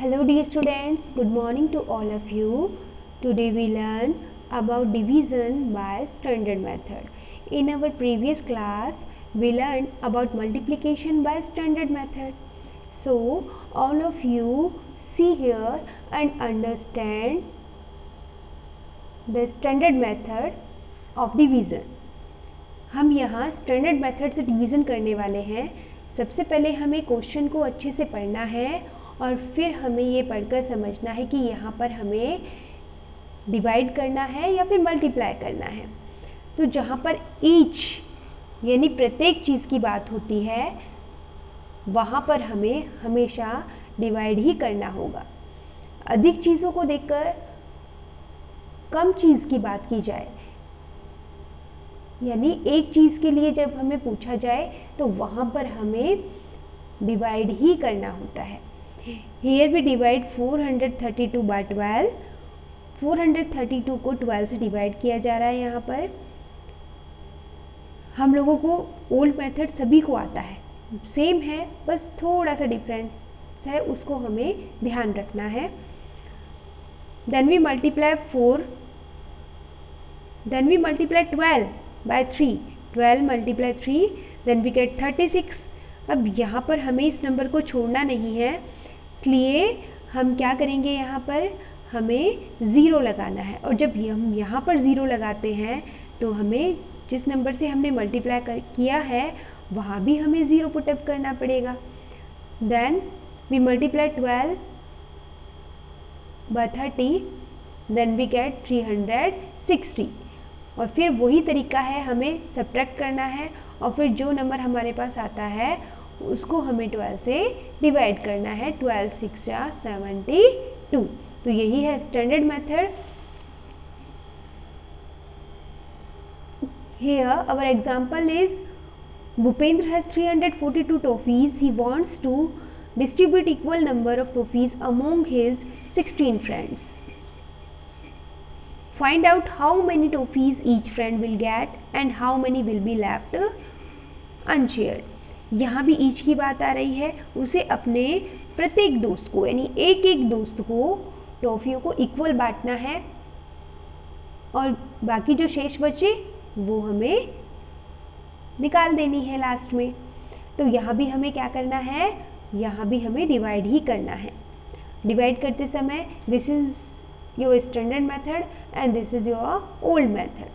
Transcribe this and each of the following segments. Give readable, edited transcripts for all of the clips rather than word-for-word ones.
Hello dear students, good morning to all of you. Today we learn about division by standard method. In our previous class, we learned about multiplication by standard method. So all of you see here and understand the standard method of division. हम यहाँ standard method से division करने वाले हैं. सबसे पहले हमें question को अच्छे से पढ़ना है और फिर हमें ये पढ़कर समझना है कि यहाँ पर हमें डिवाइड करना है या फिर मल्टीप्लाई करना है. तो जहाँ पर ईच यानी प्रत्येक चीज़ की बात होती है वहाँ पर हमें हमेशा डिवाइड ही करना होगा. अधिक चीज़ों को देखकर कम चीज़ की बात की जाए, यानी एक चीज़ के लिए जब हमें पूछा जाए तो वहाँ पर हमें डिवाइड ही करना होता है. Here we divide 432 by 12. 432 को 12 से डिवाइड किया जा रहा है. यहाँ पर हम लोगों को ओल्ड मेथड सभी को आता है, सेम है, बस थोड़ा सा डिफरेंस है, उसको हमें ध्यान रखना है. Then we multiply 4. Then we multiply 12 by 3. 12 multiply 3. Then we get 36. अब यहाँ पर हमें इस नंबर को छोड़ना नहीं है, इसलिए हम क्या करेंगे, यहाँ पर हमें ज़ीरो लगाना है. और जब हम यहाँ पर ज़ीरो लगाते हैं तो हमें जिस नंबर से हमने मल्टीप्लाई किया है वहाँ भी हमें ज़ीरो पुटअप करना पड़ेगा. Then we multiply 12 by 30. Then we get 360. और फिर वही तरीका है, हमें सब्ट्रैक्ट करना है और फिर जो नंबर हमारे पास आता है उसको हमें 12 से डिवाइड करना है. 12 6 72. तो यही है standard method. Here our example is Bhupendra has 342 toffees. He wants to distribute equal number of toffees among his 16 friends. Find out how many toffees each friend will get and how many will be left unshared. यहाँ भी each की बात आ रही है. उसे अपने प्रत्येक दोस्त को यानी एक एक दोस्त को टॉफियों को इक्वल बांटना है और बाकी जो शेष बचे वो हमें निकाल देनी है लास्ट में. तो यहाँ भी हमें क्या करना है, यहाँ भी हमें डिवाइड ही करना है. डिवाइड करते समय this is your standard method and this is your old method.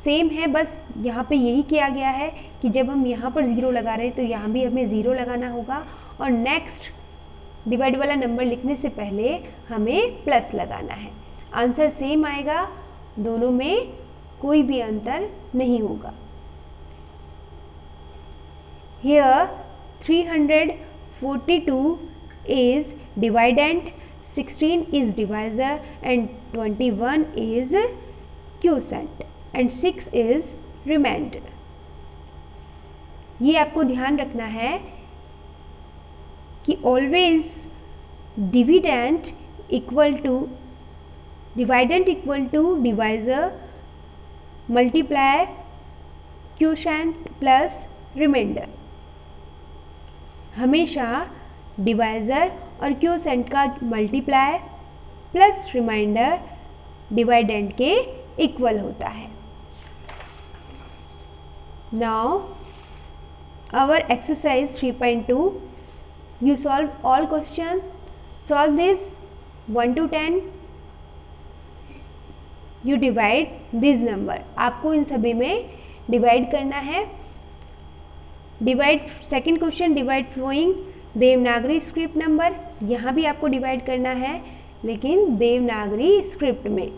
Same है, बस यहाँ पे यही किया गया है कि जब हम यहाँ पर ज़ीरो लगा रहे हैं तो यहाँ भी हमें ज़ीरो लगाना होगा और नेक्स्ट डिवाइड वाला नंबर लिखने से पहले हमें प्लस लगाना है. आंसर सेम आएगा, दोनों में कोई भी अंतर नहीं होगा. Here 342 is dividend, 16 is divisor and 21 is quotient and 6 is remainder. ये आपको ध्यान रखना है कि always dividend equal to divisor multiply quotient plus remainder. हमेशा डिवाइज़र और क्वोशेंट का मल्टीप्लाई प्लस रिमाइंडर डिवाइडेंड के इक्वल होता है. Now our exercise 3.2. You solve all question. Solve this 1 to 10. You divide this number. आपको इन सभी में डिवाइड करना है. Divide second question, divide following Devanagari script number. यहाँ भी आपको डिवाइड करना है लेकिन देवनागरी स्क्रिप्ट में.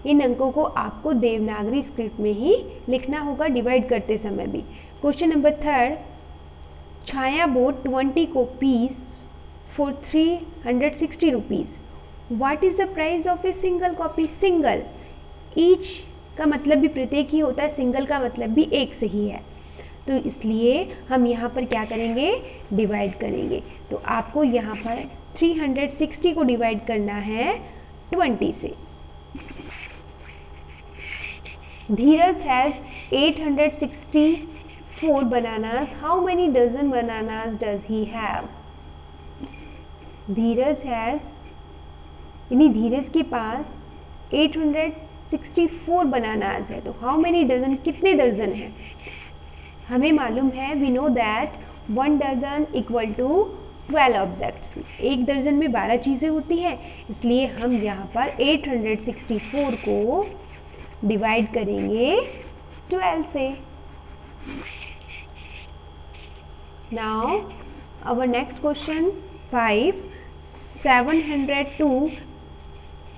इन अंकों को आपको देवनागरी स्क्रिप्ट में ही लिखना होगा डिवाइड करते समय भी. Question number 3. Chhaya boat 20 copies for 360 rupees. What is the price of a single copy? Single, each का मतलब भी प्रत्येक ही होता है, सिंगल का मतलब भी एक से ही है, तो इसलिए हम यहाँ पर क्या करेंगे, डिवाइड करेंगे. तो आपको यहाँ पर 360 को डिवाइड करना है 20 से. Dheeraj has 864 bananas. How many dozen bananas does he have? Dheeraj has, यानी धीरज के पास 864 बनानास है। तो हाउ मेनी डजन, कितने दर्जन है? हमें मालूम है, we know that 1 dozen equal to 12 objects. एक दर्जन में 12 चीज़ें होती हैं, इसलिए हम यहाँ पर 864 को डिवाइड करेंगे 12 से। Now our next question 5, 702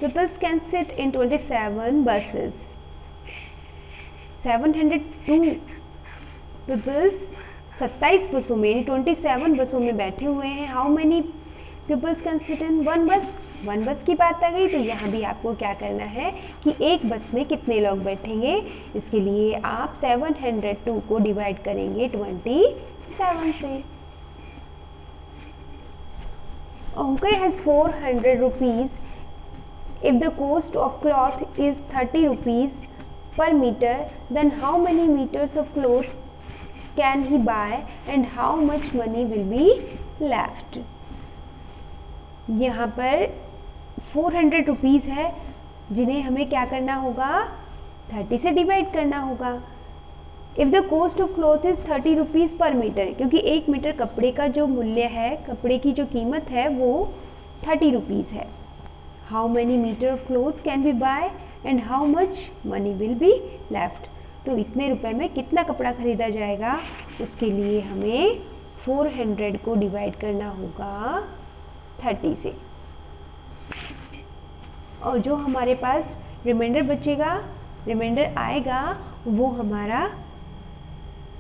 people can sit in 27 buses. 702 people 27 बसों में, 27 बसों में बैठे हुए हैं। How many peoples can sit in one bus? One bus की बात आ गई, तो यहाँ भी आपको क्या करना है कि एक बस में कितने लोग बैठेंगे। इसके लिए आप 702 को डिवाइड करेंगे 27 से। Onkar has 400 rupees. If the cost of cloth is 30 rupees per meter, then how many meters of cloth can he buy and how much money will be left? यहाँ पर 400 रुपीज़ है, जिन्हें हमें क्या करना होगा, 30 से डिवाइड करना होगा। If the cost of cloth is 30 rupees पर मीटर, क्योंकि 1 मीटर कपड़े का जो मूल्य है, कपड़े की जो कीमत है वो 30 रुपीज़ है। How many meter of cloth can be buy and how much money will be left? तो इतने रुपए में कितना कपड़ा खरीदा जाएगा, उसके लिए हमें 400 को डिवाइड करना होगा 30 से। और जो हमारे पास रिमाइंडर बचेगा, रिमाइंडर आएगा, वो हमारा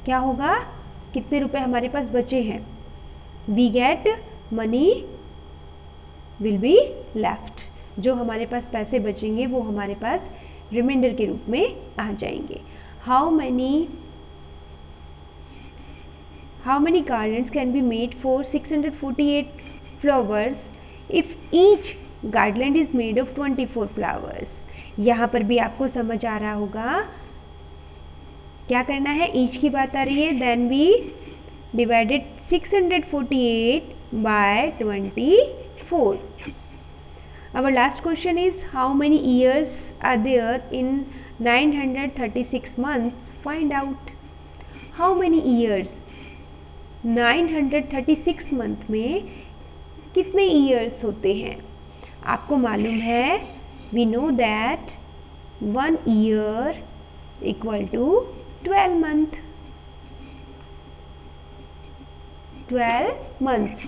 क्या होगा, कितने रुपए हमारे पास बचे हैं। We get money will be left, जो हमारे पास पैसे बचेंगे वो हमारे पास रिमाइंडर के रूप में आ जाएंगे। How many gardens can be made for 648 flowers if each garden is made of 24 flowers. यहाँ पर भी आपको समझ आ रहा होगा क्या करना है, ईच की बात आ रही है। Then we divided 648 by 24। Our last question is how many years are there in 936 months? Find out how many years 936 month में कितने ईयर्स होते हैं। आपको मालूम है, we know that 1 year equal to 12 month, 12 months.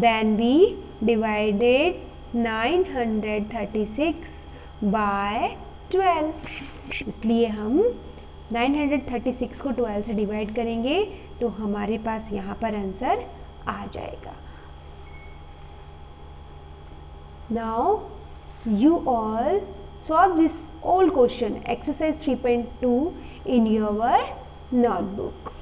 Then we divided 936 by 12. इसलिए हम 936 को 12 से डिवाइड करेंगे तो हमारे पास यहाँ पर आंसर आ जाएगा। Now you all solve this old question, exercise 3.2 in your notebook.